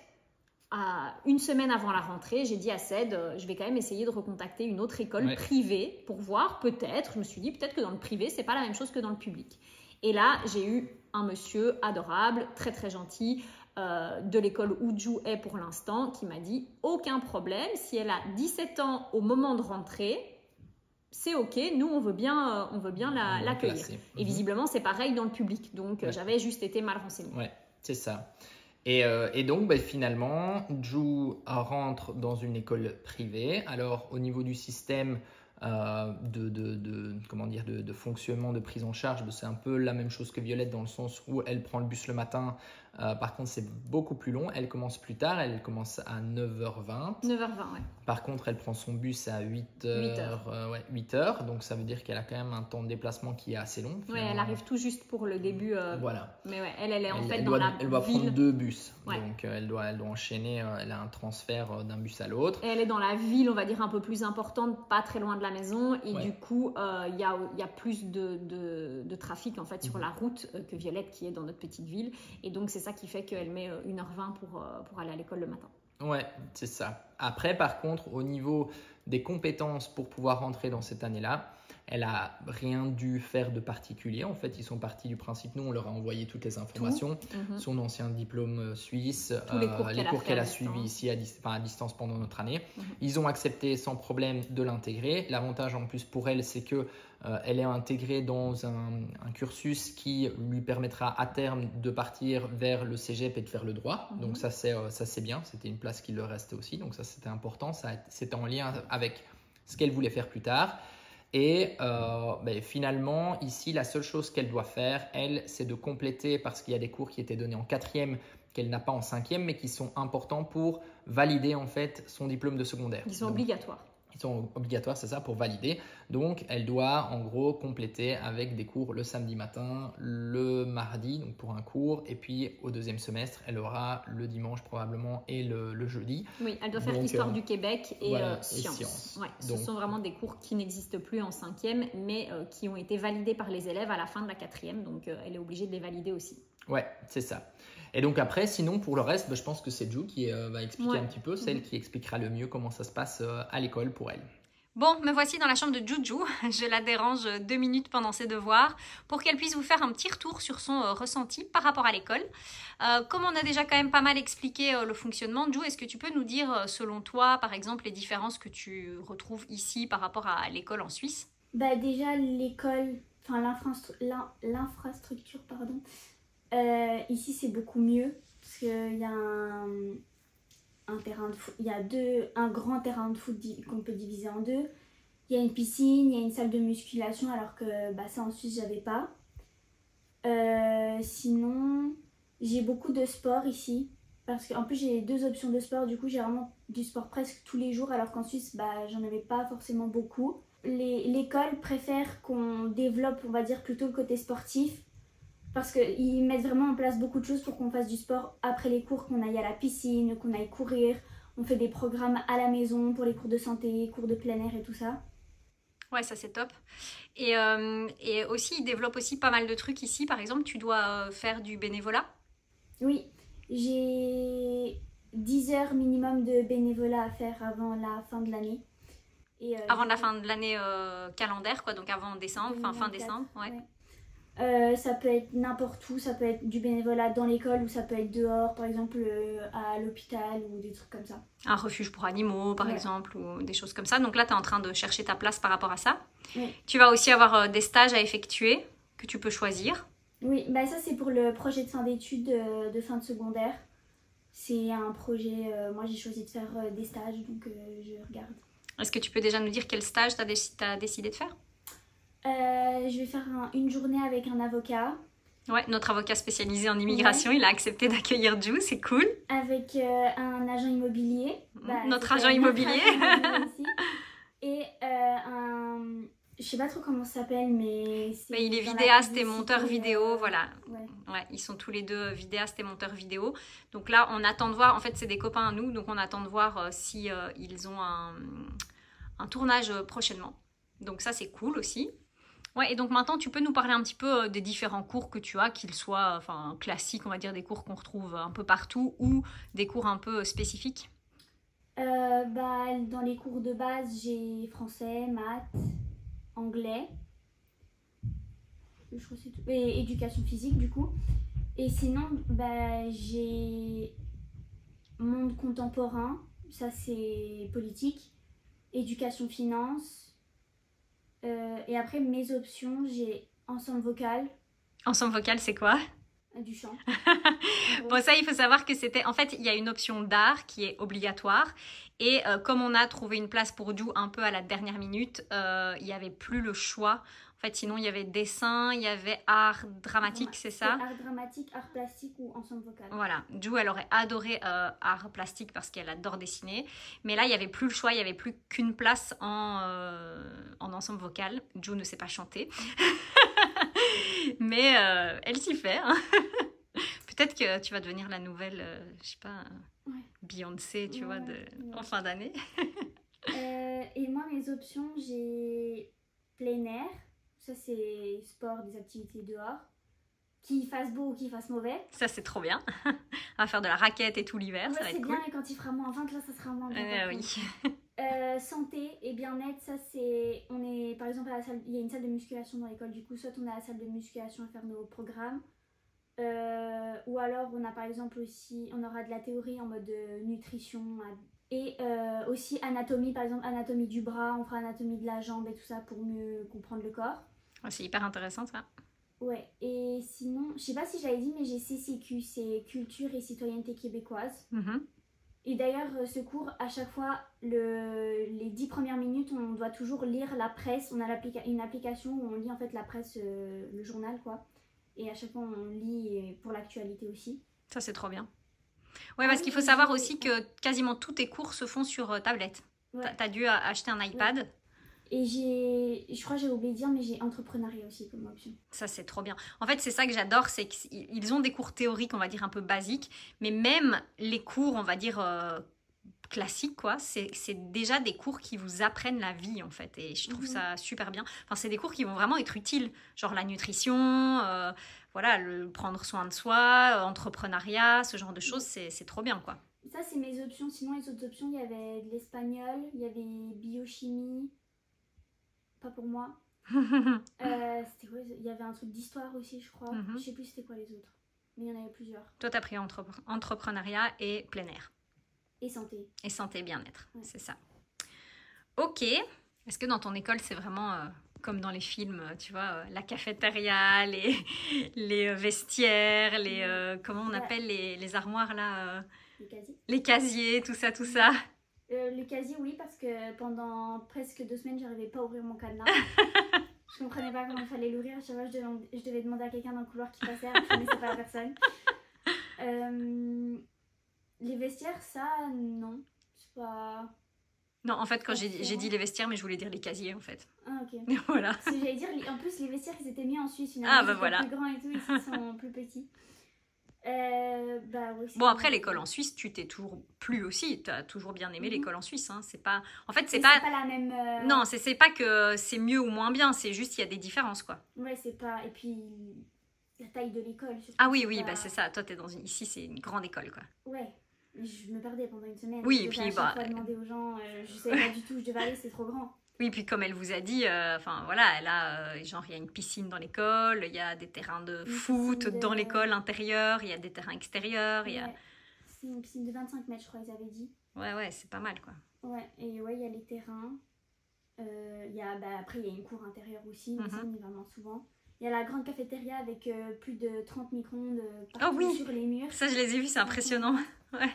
une semaine avant la rentrée, j'ai dit à Ced, je vais quand même essayer de recontacter une autre école privée pour voir je me suis dit peut-être que dans le privé, c'est pas la même chose que dans le public. Et là, j'ai eu un monsieur adorable, très très gentil, de l'école où Ju est pour l'instant, qui m'a dit aucun problème, si elle a 17 ans au moment de rentrer, c'est ok, nous on veut bien l'accueillir. Et visiblement, c'est pareil dans le public, donc j'avais juste été mal renseignée. Ouais, c'est ça. Et donc, finalement, Ju rentre dans une école privée. Alors, au niveau du système de fonctionnement, de prise en charge, c'est un peu la même chose que Violette dans le sens où elle prend le bus le matin. Par contre, c'est beaucoup plus long. Elle commence plus tard. Elle commence à 9h20. 9h20, ouais. Par contre, elle prend son bus à 8h. Donc, ça veut dire qu'elle a quand même un temps de déplacement qui est assez long. Oui, elle arrive tout juste pour le début. Voilà. Mais elle est en fait dans la ville. Elle doit prendre 2 bus. Ouais. Donc, elle doit enchaîner. Elle a un transfert d'un bus à l'autre. Et elle est dans la ville, on va dire, un peu plus importante, pas très loin de la maison. Et du coup, il y a plus de trafic en fait sur la route que Violette qui est dans notre petite ville. Et donc, c'est ça qui fait qu'elle met 1h20 pour aller à l'école le matin. Ouais, c'est ça. Après, par contre, au niveau des compétences pour pouvoir rentrer dans cette année-là, elle n'a rien dû faire de particulier. En fait, ils sont partis du principe, nous, on leur a envoyé toutes les informations, son ancien diplôme suisse, les cours qu'elle a suivis ici à distance pendant notre année. Ils ont accepté sans problème de l'intégrer. L'avantage en plus pour elle, c'est que elle est intégrée dans un cursus qui lui permettra à terme de partir vers le cégep et de faire le droit. Donc ça c'est bien, c'était une place qui leur restait aussi, donc ça c'était important, c'était en lien avec ce qu'elle voulait faire plus tard. Et finalement, ici, la seule chose qu'elle doit faire, elle, c'est de compléter, parce qu'il y a des cours qui étaient donnés en 4e qu'elle n'a pas en 5e, mais qui sont importants pour valider en fait son diplôme de secondaire. Ils sont obligatoires. Ils sont obligatoires, c'est ça, pour valider. Donc, elle doit en gros compléter avec des cours le samedi matin, le mardi, donc pour un cours, et puis au deuxième semestre, elle aura le dimanche probablement et le jeudi. Oui, elle doit faire Donc, Histoire du Québec et, voilà, et Sciences. sciences. Ouais, Donc, ce sont vraiment des cours qui n'existent plus en 5e, mais qui ont été validés par les élèves à la fin de la 4e, donc elle est obligée de les valider aussi. ouais, c'est ça. Et donc après, sinon, pour le reste, je pense que c'est Ju qui va expliquer Ouais. un petit peu, celle qui expliquera le mieux comment ça se passe à l'école pour elle. Bon, me voici dans la chambre de Juju. Je la dérange 2 minutes pendant ses devoirs pour qu'elle puisse vous faire un petit retour sur son ressenti par rapport à l'école. Comme on a déjà quand même pas mal expliqué le fonctionnement, Ju, est-ce que tu peux nous dire, selon toi, par exemple, les différences que tu retrouves ici par rapport à l'école en Suisse? Bah déjà l'école, enfin l'infrastructure, pardon. Ici c'est beaucoup mieux parce qu'il y a un terrain de foot, il y a un grand terrain de foot qu'on peut diviser en deux. Il y a une piscine, il y a une salle de musculation alors que ça en Suisse j'avais pas. Sinon j'ai beaucoup de sport ici parce qu'en plus j'ai 2 options de sport, du coup j'ai vraiment du sport presque tous les jours alors qu'en Suisse j'en avais pas forcément beaucoup. L'école préfère qu'on développe, on va dire, plutôt le côté sportif parce qu'ils mettent vraiment en place beaucoup de choses pour qu'on fasse du sport après les cours, qu'on aille à la piscine, qu'on aille courir. On fait des programmes à la maison pour les cours de santé, cours de plein air et tout ça. Ouais, ça c'est top. Et aussi, ils développent aussi pas mal de trucs ici. Par exemple, tu dois faire du bénévolat. Oui, j'ai 10 heures minimum de bénévolat à faire avant la fin de l'année. Avant la fin de l'année calendaire, quoi, donc avant décembre, fin décembre. Ouais. Ça peut être n'importe où, ça peut être du bénévolat dans l'école ou ça peut être dehors, par exemple à l'hôpital ou des trucs comme ça. Un refuge pour animaux, par exemple, ou des choses comme ça. Donc là, tu es en train de chercher ta place par rapport à ça. Oui. Tu vas aussi avoir des stages à effectuer que tu peux choisir. Oui, ça c'est pour le projet de fin d'études de fin de secondaire. C'est un projet, moi j'ai choisi de faire des stages, donc je regarde. Est-ce que tu peux déjà nous dire quel stage tu as décidé de faire ? Je vais faire une journée avec un avocat. Ouais, notre avocat spécialisé en immigration, il a accepté d'accueillir Ju, c'est cool. Avec un agent immobilier. Notre agent immobilier. Aussi. Et je sais pas trop comment ça s'appelle, mais il est vidéaste et monteur vidéo, voilà. Ouais, ils sont tous les deux vidéastes et monteurs vidéo. Donc là, on attend de voir, en fait, c'est des copains à nous, donc on attend de voir si ils ont un tournage prochainement. Donc ça, c'est cool aussi. Ouais, et donc maintenant, tu peux nous parler un petit peu des différents cours que tu as, qu'ils soient classiques, on va dire, des cours qu'on retrouve un peu partout, ou des cours un peu spécifiques. Dans les cours de base, j'ai français, maths, anglais, je crois que c'est tout. Et éducation physique, du coup. Et sinon, j'ai monde contemporain, ça c'est politique, éducation finance. Et après, mes options, j'ai ensemble vocal. Ensemble vocal, c'est quoi ? Du chant. Bon, ça, il faut savoir que c'était... En fait, il y a une option d'art qui est obligatoire. Et comme on a trouvé une place pour Ju un peu à la dernière minute, il n'y avait plus le choix. En fait, sinon, il y avait dessin, il y avait art dramatique, c'est ça ? Art dramatique, art plastique ou ensemble vocal. Voilà. Ju, elle aurait adoré art plastique parce qu'elle adore dessiner. Mais là, il n'y avait plus le choix, il n'y avait plus qu'une place en ensemble vocal. Ju ne sait pas chanter. Mais elle s'y fait. Hein. Peut-être que tu vas devenir la nouvelle, je sais pas, Beyoncé, tu vois, en fin d'année. Et moi, mes options, j'ai plein air. Ça, c'est sport, des activités dehors. Qu'il fasse beau ou qu'il fasse mauvais. Ça, c'est trop bien. On va faire de la raquette et tout l'hiver, ça va être cool. C'est bien, et quand il fera moins 20, là, ça sera moins bien. Oui. Santé et bien-être, ça c'est... On est, par exemple, à la salle... Il y a une salle de musculation dans l'école, du coup, soit on est à la salle de musculation à faire nos programmes, ou alors on a par exemple aussi... On aura de la théorie en mode nutrition, et aussi anatomie, par exemple, anatomie du bras, on fera anatomie de la jambe et tout ça pour mieux comprendre le corps. C'est hyper intéressant, ça. Ouais, et sinon, je sais pas si j'avais dit, mais j'ai CCQ, c'est Culture et Citoyenneté Québécoise. Et d'ailleurs, ce cours, à chaque fois, les 10 premières minutes, on doit toujours lire la presse. On a une application où on lit en fait la presse, le journal, quoi. Et à chaque fois, on lit pour l'actualité aussi. Ça, c'est trop bien. Ouais, parce qu'il faut savoir aussi que quasiment tous tes cours se font sur tablette. Ouais. Tu as dû acheter un iPad. Et je crois que j'ai oublié de dire, mais j'ai entrepreneuriat aussi comme option. Ça, c'est trop bien. En fait, c'est ça que j'adore, c'est qu'ils ont des cours théoriques, on va dire, un peu basiques, mais même les cours, on va dire, classiques, quoi, c'est déjà des cours qui vous apprennent la vie, en fait, et je trouve ça super bien. Enfin, c'est des cours qui vont vraiment être utiles, genre la nutrition, voilà, prendre soin de soi, entrepreneuriat, ce genre de choses, c'est trop bien, quoi. Ça, c'est mes options. Sinon, les autres options, il y avait de l'espagnol, il y avait biochimie, pas pour moi. C'était quoi? Il y avait un truc d'histoire aussi, je crois. Je sais plus c'était quoi les autres, mais il y en avait plusieurs. Toi, tu as pris entrepreneuriat et plein air. Et santé. Et santé, bien-être, c'est ça. Ok. Est-ce que dans ton école, c'est vraiment comme dans les films, tu vois, la cafétéria, les vestiaires, comment on appelle les armoires là Les casiers. Les casiers, tout ça, tout ça. Le casier, oui, parce que pendant presque 2 semaines, j'arrivais pas à ouvrir mon cadenas. Je comprenais pas comment il fallait l'ouvrir. À chaque fois, je devais demander à quelqu'un dans le couloir qui passait, alors que je connaissais pas la personne. Les vestiaires, ça, non. C'est pas... Non, en fait, quand j'ai dit les vestiaires, mais je voulais dire les casiers, en fait. Ah, ok. Voilà. Parce que j'allais dire, en plus, les vestiaires, ils étaient mis en Suisse. Finalement, Ah, bah voilà. Plus grands et tout, ici, ils sont plus petits. Bah, oui, bon, après, l'école en Suisse, tu t'es toujours plu aussi. Tu as toujours bien aimé l'école en Suisse. Hein. C'est pas... En fait, c'est pas la même... Non, c'est pas que c'est mieux ou moins bien. C'est juste qu'il y a des différences, quoi. Ouais, c'est pas... Et puis, la taille de l'école. Ah oui, oui, bah c'est ça. Toi, t'es dans Ici, c'est une grande école, quoi. Ouais. Je me perdais pendant une semaine. Oui, et puis à chaque fois demander aux gens, je savais pas du tout où je devais aller, c'est trop grand. Oui, puis comme elle vous a dit, enfin voilà, elle a genre il y a une piscine dans l'école, il y a des terrains de foot dans l'école intérieure, il y a des terrains extérieurs, il y a... C'est une piscine de 25 mètres, je crois, ils avaient dit. Ouais, c'est pas mal, quoi. Ouais, et ouais, il y a les terrains. Après, il y a une cour intérieure aussi, mais ça, on y va vraiment souvent. Il y a la grande cafétéria avec plus de 30 micro-ondes partout sur les murs. Ça, je les ai vus, c'est impressionnant. Ouais.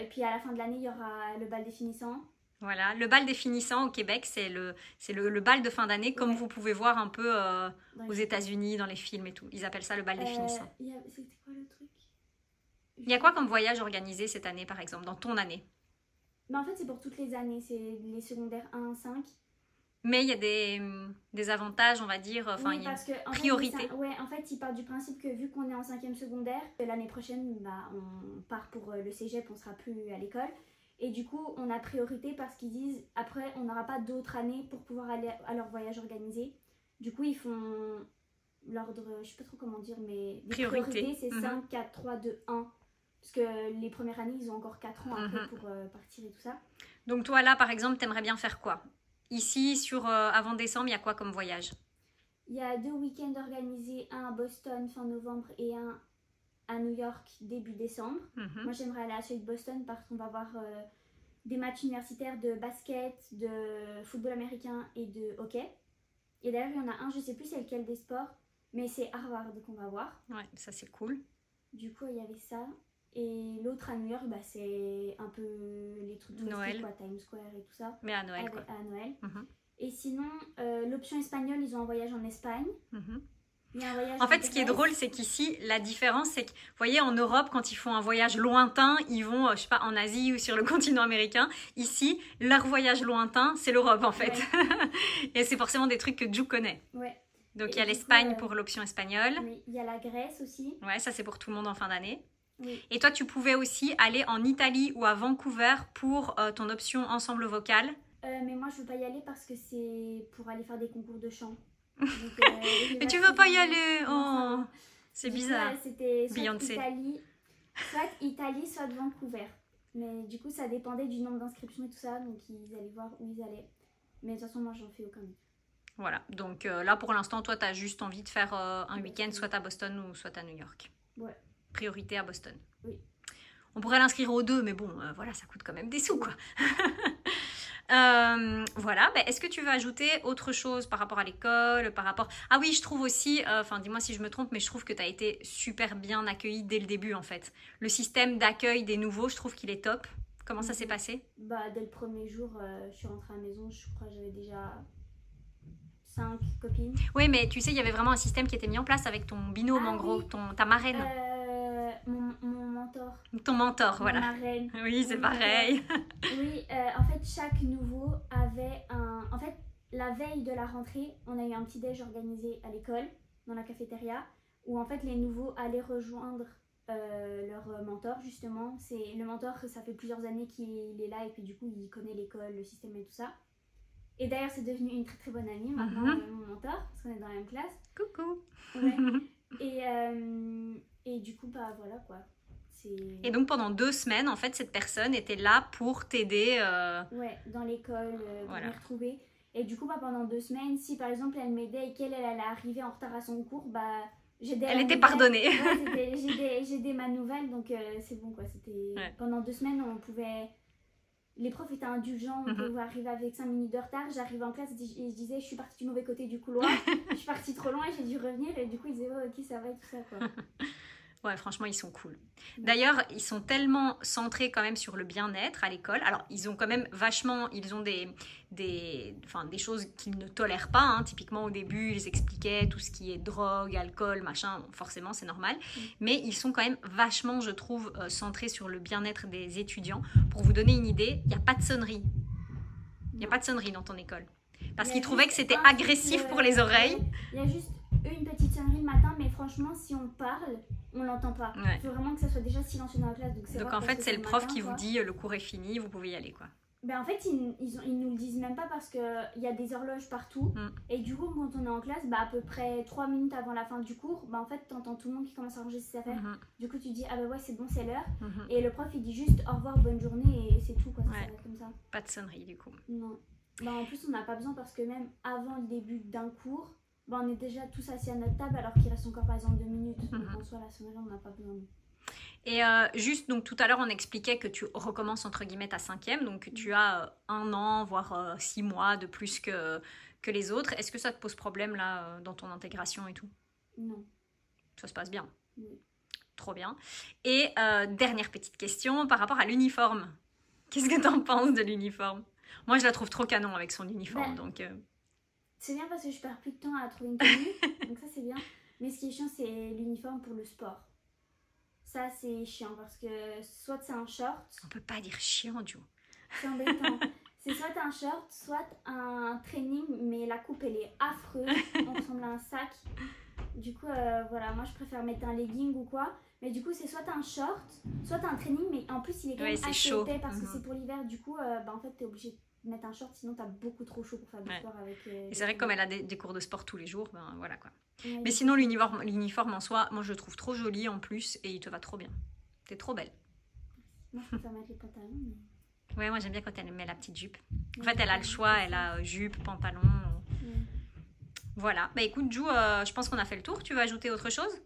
Et puis à la fin de l'année, il y aura le bal des finissants. Voilà, le bal des finissants au Québec, c'est le bal de fin d'année, comme vous pouvez voir un peu aux États-Unis, dans les films et tout. Ils appellent ça le bal des finissants. C'était quoi le truc? Il y a quoi comme voyage organisé cette année, par exemple, dans ton année? En fait, c'est pour toutes les années, c'est les secondaires 1 à 5. Mais il y a des avantages, on va dire, enfin, il y a une priorité. En fait, ils partent du principe que vu qu'on est en 5e secondaire, l'année prochaine, on part pour le cégep, on sera plus à l'école. Et du coup, on a priorité parce qu'ils disent, après, on n'aura pas d'autres années pour pouvoir aller à leur voyage organisé. Du coup, ils font l'ordre, je sais pas trop comment dire, mais les priorités, c'est 5, 4, 3, 2, 1. Parce que les premières années, ils ont encore 4 ans après pour partir et tout ça. Donc toi, là, par exemple, t'aimerais bien faire quoi? Ici, avant décembre, il y a quoi comme voyage? Il y a 2 week-ends organisés, un à Boston fin novembre et un à New York début décembre. Moi, j'aimerais aller à celui de Boston parce qu'on va avoir des matchs universitaires de basket, de football américain et de hockey. Et d'ailleurs, il y en a un, je sais plus c'est lequel des sports, mais c'est Harvard qu'on va voir. Ouais, ça c'est cool. Du coup, il y avait ça. Et l'autre à New York, c'est un peu les trucs touristiques, quoi, Times Square et tout ça. Mais à Noël, quoi. À Noël. Et sinon, l'option espagnole, ils ont un voyage en Espagne. Il y a un voyage en fait, ce qui est drôle, c'est qu'ici, la différence, c'est que, vous voyez, en Europe, quand ils font un voyage lointain, ils vont, je sais pas, en Asie ou sur le continent américain. Ici, leur voyage lointain, c'est l'Europe, en fait. Ouais. Et c'est forcément des trucs que Ju connaît. Ouais. Donc, il y a l'Espagne pour l'option espagnole. Oui, il y a la Grèce aussi. Ouais, ça, c'est pour tout le monde en fin d'année. Oui. Et toi, tu pouvais aussi aller en Italie ou à Vancouver pour ton option ensemble vocal. Mais moi, je veux pas y aller parce que c'est pour aller faire des concours de chant. Donc, mais tu veux pas y aller? Oh, c'est bizarre. C'était soit Italie, soit Vancouver. Mais du coup, ça dépendait du nombre d'inscriptions et tout ça. Donc, ils allaient voir où ils allaient. Mais de toute façon, moi, j'en fais aucun. Voilà. Donc là, pour l'instant, toi, tu as juste envie de faire un week-end soit à Boston ou soit à New York. Ouais. Priorité à Boston. Oui. On pourrait l'inscrire aux deux, mais bon, voilà, ça coûte quand même des sous, quoi. Voilà, est-ce que tu veux ajouter autre chose par rapport à l'école, par rapport... Ah oui, je trouve aussi, dis-moi si je me trompe, mais je trouve que tu as été super bien accueillie dès le début, en fait. Le système d'accueil des nouveaux, je trouve qu'il est top. Comment ça s'est passé? Dès le premier jour, je suis rentrée à la maison, je crois que j'avais déjà 5 copines. Oui, mais tu sais, il y avait vraiment un système qui était mis en place avec ton binôme, en gros, ta marraine. mon mentor. Ton mentor, voilà. Ma reine. Oui, c'est pareil. Oui, en fait, chaque nouveau avait un... En fait, la veille de la rentrée, on a eu un petit déj organisé à l'école, dans la cafétéria, où en fait, les nouveaux allaient rejoindre leur mentor, justement. C'est le mentor, ça fait plusieurs années qu'il est là, et puis du coup, il connaît l'école, le système et tout ça. Et d'ailleurs, c'est devenu une très très bonne amie, maintenant, mon mentor, parce qu'on est dans la même classe. Coucou. Ouais. Et du coup, bah voilà quoi. Et donc pendant 2 semaines, en fait, cette personne était là pour t'aider. Ouais, dans l'école, pour voilà. me retrouver. Et du coup, bah, pendant 2 semaines, si par exemple elle m'aidait et qu'elle allait arriver en retard à son cours, bah j'aidais. Elle était pardonnée. Ouais, j'aidais ma nouvelle, donc c'est bon quoi. C'était pendant 2 semaines, on pouvait. Les profs étaient indulgents, on pouvait arriver avec 5 minutes de retard. J'arrivais en classe et je disais, je suis partie du mauvais côté du couloir, je suis partie trop loin et j'ai dû revenir. Et du coup, ils disaient, oh, ok, ça va et tout ça quoi. Ouais, franchement, ils sont cool. D'ailleurs, ils sont tellement centrés quand même sur le bien-être à l'école. Alors, ils ont quand même vachement, ils ont des choses qu'ils ne tolèrent pas. Hein. Typiquement, au début, ils expliquaient tout ce qui est drogue, alcool, machin. Forcément, c'est normal. Mais ils sont quand même vachement, je trouve, centrés sur le bien-être des étudiants. Pour vous donner une idée, il n'y a pas de sonnerie. Il n'y a pas de sonnerie dans ton école. Parce qu'ils trouvaient que c'était agressif pour les oreilles. Il y a juste une petite sonnerie le matin, mais franchement, si on parle, on l'entend pas. Il faut vraiment que ça soit déjà silencieux dans la classe. Donc en fait, c'est le prof qui vous dit le cours est fini, vous pouvez y aller quoi. Ben en fait, ils nous le disent même pas parce qu'il y a des horloges partout. Et du coup, quand on est en classe, bah, à peu près 3 minutes avant la fin du cours, bah, en fait, t'entends tout le monde qui commence à ranger ses affaires. Du coup, tu dis, ah bah ouais, c'est bon, c'est l'heure. Et le prof, il dit juste au revoir, bonne journée, et c'est tout quoi. Ça va comme ça. Pas de sonnerie du coup. Non. Bah, en plus, on n'a pas besoin parce que même avant le début d'un cours, bah, on est déjà tous assis à notre table alors qu'il reste encore par exemple 2 minutes. Donc en soi, la sonnerie, on n'a pas besoin. Et juste, donc tout à l'heure, on expliquait que tu recommences entre guillemets ta 5e, donc tu as 1 an, voire 6 mois de plus que les autres. Est-ce que ça te pose problème là dans ton intégration et tout? Non. Ça se passe bien? Oui. Trop bien. Et dernière petite question par rapport à l'uniforme. Qu'est-ce que tu en penses de l'uniforme? Moi, je la trouve trop canon avec son uniforme, donc... C'est bien parce que je perds plus de temps à trouver une tenue, donc ça c'est bien. Mais ce qui est chiant, c'est l'uniforme pour le sport. Ça c'est chiant parce que soit c'est un short... On peut pas dire chiant, Joe. C'est embêtant. C'est soit un short, soit un training, mais la coupe elle est affreuse. On ressemble à un sac. Du coup, voilà, moi je préfère mettre un legging ou quoi. Mais du coup, c'est soit un short, soit un training, mais en plus il est quand même assez épais parce que c'est pour l'hiver. Du coup, bah, en fait, t'es obligé de mettre un short, sinon t'as beaucoup trop chaud pour faire du sport avec... Et c'est vrai que comme elle a des cours de sport tous les jours, ben voilà quoi. Mais sinon, l'uniforme en soi, moi je le trouve trop joli en plus et il te va trop bien. T'es trop belle. Moi je préfère mettre les pantalons. Mais... Ouais, moi j'aime bien quand elle met la petite jupe. En fait, elle a le choix, elle a jupe, pantalon. Voilà. Bah écoute, Jou, je pense qu'on a fait le tour. Tu veux ajouter autre chose?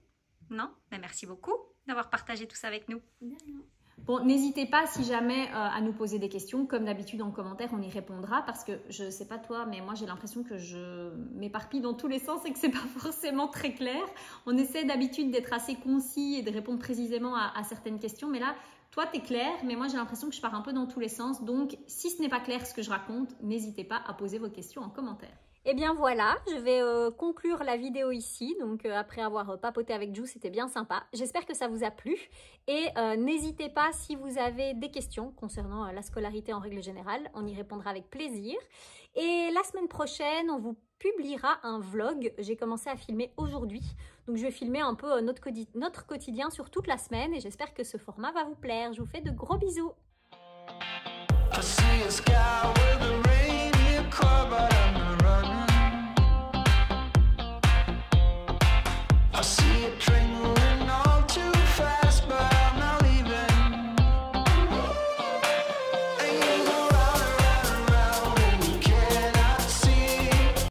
Non? Bah, merci beaucoup d'avoir partagé tout ça avec nous. De rien. Bon, n'hésitez pas si jamais à nous poser des questions. Comme d'habitude en commentaire, on y répondra parce que je sais pas toi, mais moi j'ai l'impression que je m'éparpille dans tous les sens et que c'est pas forcément très clair. On essaie d'habitude d'être assez concis et de répondre précisément à certaines questions, mais là, toi t'es clair, mais moi j'ai l'impression que je pars un peu dans tous les sens. Donc, si ce n'est pas clair ce que je raconte, n'hésitez pas à poser vos questions en commentaire. Et bien voilà, je vais conclure la vidéo ici. Donc après avoir papoté avec Jou, c'était bien sympa. J'espère que ça vous a plu. Et n'hésitez pas si vous avez des questions concernant la scolarité en règle générale. On y répondra avec plaisir. Et la semaine prochaine, on vous publiera un vlog. J'ai commencé à filmer aujourd'hui. Donc je vais filmer un peu notre quotidien sur toute la semaine. Et j'espère que ce format va vous plaire. Je vous fais de gros bisous.